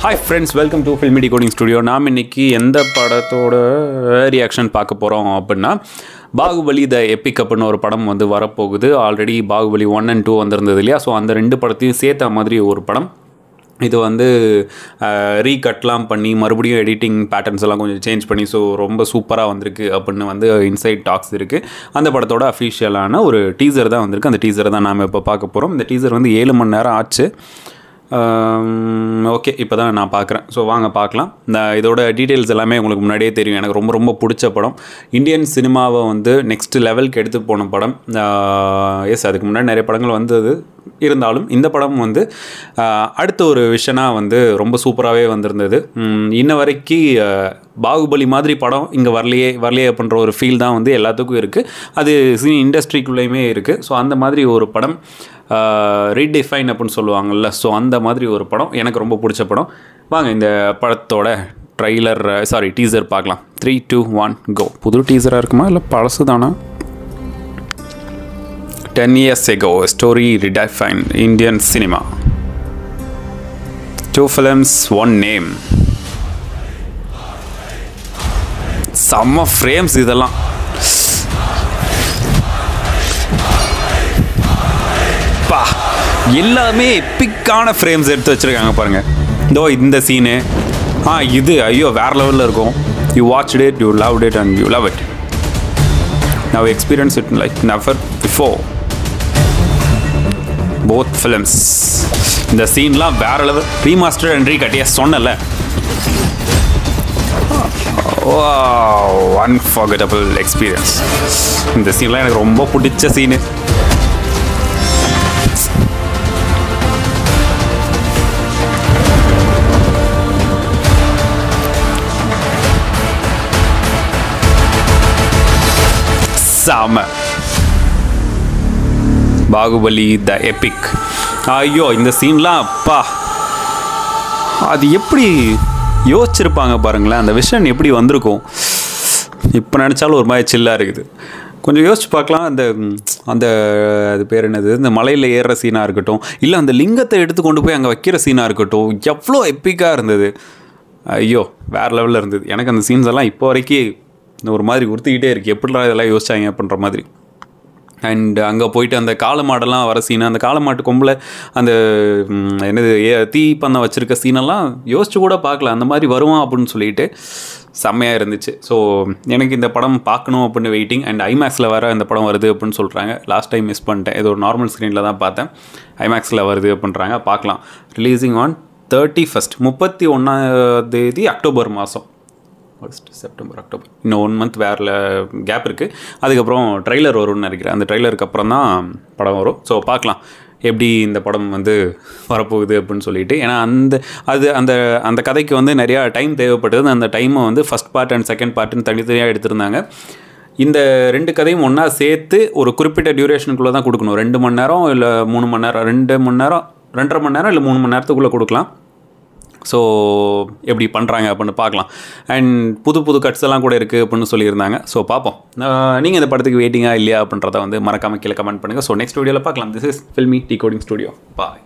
Hi friends, welcome to Filmy Decoding Studio. நாம் இன்னைக்கு எந்த படத்தோட ரியாக்ஷன் பார்க்க போகிறோம் அப்படின்னா பாகுபலி த எபிக் அப்படின்னு ஒரு படம் வந்து வரப்போகுது. ஆல்ரெடி பாகுபலி 1 and 2 வந்திருந்தது இல்லையா? ஸோ அந்த ரெண்டு படத்தையும் சேர்த்த மாதிரி ஒரு படம். இது வந்து ரீகட்லாம் பண்ணி மறுபடியும் எடிட்டிங் பேட்டர்ன்ஸ் எல்லாம் கொஞ்சம் சேஞ்ச் பண்ணி ஸோ ரொம்ப சூப்பராக வந்திருக்கு அப்படின்னு வந்து இன்சைட் டாக்ஸ் இருக்குது. அந்த படத்தோட அஃபிஷியலான ஒரு டீசர் தான் வந்திருக்கு. அந்த டீசரை தான் நாம் இப்போ பார்க்க போகிறோம். இந்த டீசர் வந்து 7 மணி நேரம் ஆச்சு. ஓகே, இப்போ தான் நான் பார்க்குறேன். ஸோ வாங்க பார்க்கலாம். இதோட டீட்டெயில்ஸ் எல்லாமே உங்களுக்கு முன்னாடியே தெரியும். எனக்கு ரொம்ப ரொம்ப பிடிச்ச படம். இந்தியன் சினிமாவை வந்து நெக்ஸ்ட் லெவலுக்கு எடுத்து போன படம். எஸ், அதுக்கு முன்னாடி நிறைய படங்கள் வந்தது. இருந்தாலும் இந்த படம் வந்து அடுத்த ஒரு விஷனாக வந்து ரொம்ப சூப்பராகவே வந்திருந்தது. இன்ன வரைக்கும் பாகுபலி மாதிரி படம் இங்கே வரலையே அப்படின்ற ஒரு ஃபீல் தான் வந்து எல்லாத்துக்கும் இருக்குது. அது சினி இண்டஸ்ட்ரிக்குள்ளேயுமே இருக்குது. ஸோ அந்த மாதிரி ஒரு படம் ரீடிஃபைன் அப்படின்னு சொல்லுவாங்கள்ல, ஸோ அந்த மாதிரி ஒரு படம் எனக்கு ரொம்ப பிடிச்ச படம். வாங்க இந்த படத்தோட டீசர் பார்க்கலாம். 3, 2, 1 கோ. புது டீசராக இருக்குமா இல்லை பழசு தானா? 10 years ago, a story redefined Indian cinema. 2 films, 1 name. செம்ம ஃப்ரேம்ஸ் இதெல்லாம். பா, எல்லாமே எப்பிக்கான ஃப்ரேம்ஸ் எடுத்து வச்சுருக்காங்க பாருங்கள். இந்த சீனு இது ஐயோ வேறு லெவலில் இருக்கும். You watched it, you loved it and you love it. Now experience it like never before. Both films. இந்த சீன்லாம் வேறு லெவல். ரீமாஸ்டர் அண்ட் ரீகட் சொன்னல. Unforgettable experience. இந்த சீன்லாம் எனக்கு ரொம்ப பிடிச்ச சீனு. சாம பாகுபலி த எபிக். ஐயோ இந்த சீன்லாம் அப்பா, அது எப்படி யோசிச்சிருப்பாங்க பாருங்களேன். அந்த விஷன் எப்படி வந்திருக்கும். இப்போ நினச்சாலும் ஒரு மாதிரி சில்லாக இருக்குது. கொஞ்சம் யோசிச்சு பார்க்கலாம். அந்த அது பேர் என்னது, இந்த மலையில் ஏறுற சீனாக இருக்கட்டும், இல்லை அந்த லிங்கத்தை எடுத்து கொண்டு போய் அங்கே வைக்கிற சீனாக இருக்கட்டும், எவ்வளோ எப்பிக்காக இருந்தது. ஐயோ வேறு லெவலில் இருந்தது. எனக்கு அந்த சீன்ஸ் எல்லாம் இப்போ வரைக்கும் ஒரு மாதிரி உறுத்திக்கிட்டே இருக்குது. எப்படிலாம் இதெல்லாம் யோசிச்சாங்க அப்படின்ற மாதிரி. அண்ட் அங்கே போயிட்டு அந்த காளை மாடெல்லாம் வர சீனு, அந்த காளை மாட்டு கொம்பில் அந்த என்னது தீ பண்ண வச்சுருக்க சீனெல்லாம் யோசிச்சு கூட பார்க்கல. அந்த மாதிரி வருவான் அப்படின்னு சொல்லிட்டு செம்மையாக இருந்துச்சு. ஸோ எனக்கு இந்த படம் பார்க்கணும் அப்படின்னு வெயிட்டிங். அண்ட் ஐமேக்ஸில் வேறு இந்த படம் வருது அப்படின்னு சொல்கிறாங்க. லாஸ்ட் டைம் மிஸ் பண்ணிட்டேன். ஏதோ ஒரு நார்மல் ஸ்க்ரீனில் தான் பார்த்தேன். ஐமேக்ஸில் வருது அப்படின்றாங்க. பார்க்கலாம். ரிலீஸிங் ஆன் 31st 31 அக்டோபர் மாதம். செப்டம்பர், அக்டோபர், இன்னும் 1 month வேறு கேப் இருக்குது. அதுக்கப்புறம் ட்ரெய்லர் வரும்னு நினைக்கிறேன். அந்த ட்ரெய்லருக்கு அப்புறம் தான் படம் வரும். ஸோ பார்க்கலாம் எப்படி இந்த படம் வந்து வரப்போகுது அப்படின்னு சொல்லிட்டு. ஏன்னா அந்த கதைக்கு வந்து நிறையா டைம் தேவைப்பட்டது. அந்த டைமை வந்து ஃபஸ்ட் பார்ட் அண்ட் செகண்ட் பார்ட்டுன்னு தனித்தனியாக எடுத்திருந்தாங்க. இந்த 2 கதையும் ஒன்றா சேர்த்து ஒரு குறிப்பிட்ட டியூரேஷனுக்குள்ளே தான் கொடுக்கணும். 2 மணி நேரம் இல்லை 3 மணி நேரம், 2 மணி நேரம், 2.5 மணி நேரம் இல்லை 3 மணி நேரத்துக்குள்ளே கொடுக்கலாம். ஸோ எப்படி பண்ணுறாங்க அப்படின்னு பார்க்கலாம். அண்ட் புது கட்ஸ் எல்லாம் கூட இருக்குது அப்படின்னு சொல்லியிருந்தாங்க. ஸோ பார்ப்போம். நீங்கள் இந்த படத்துக்கு வெயிட்டிங்காக இல்லையா அப்படின்றத வந்து மறக்காமல் கீழே கமெண்ட் பண்ணுங்கள். ஸோ நெக்ஸ்ட் வீடியோவில் பார்க்கலாம். This is filmi decoding studio. Bye.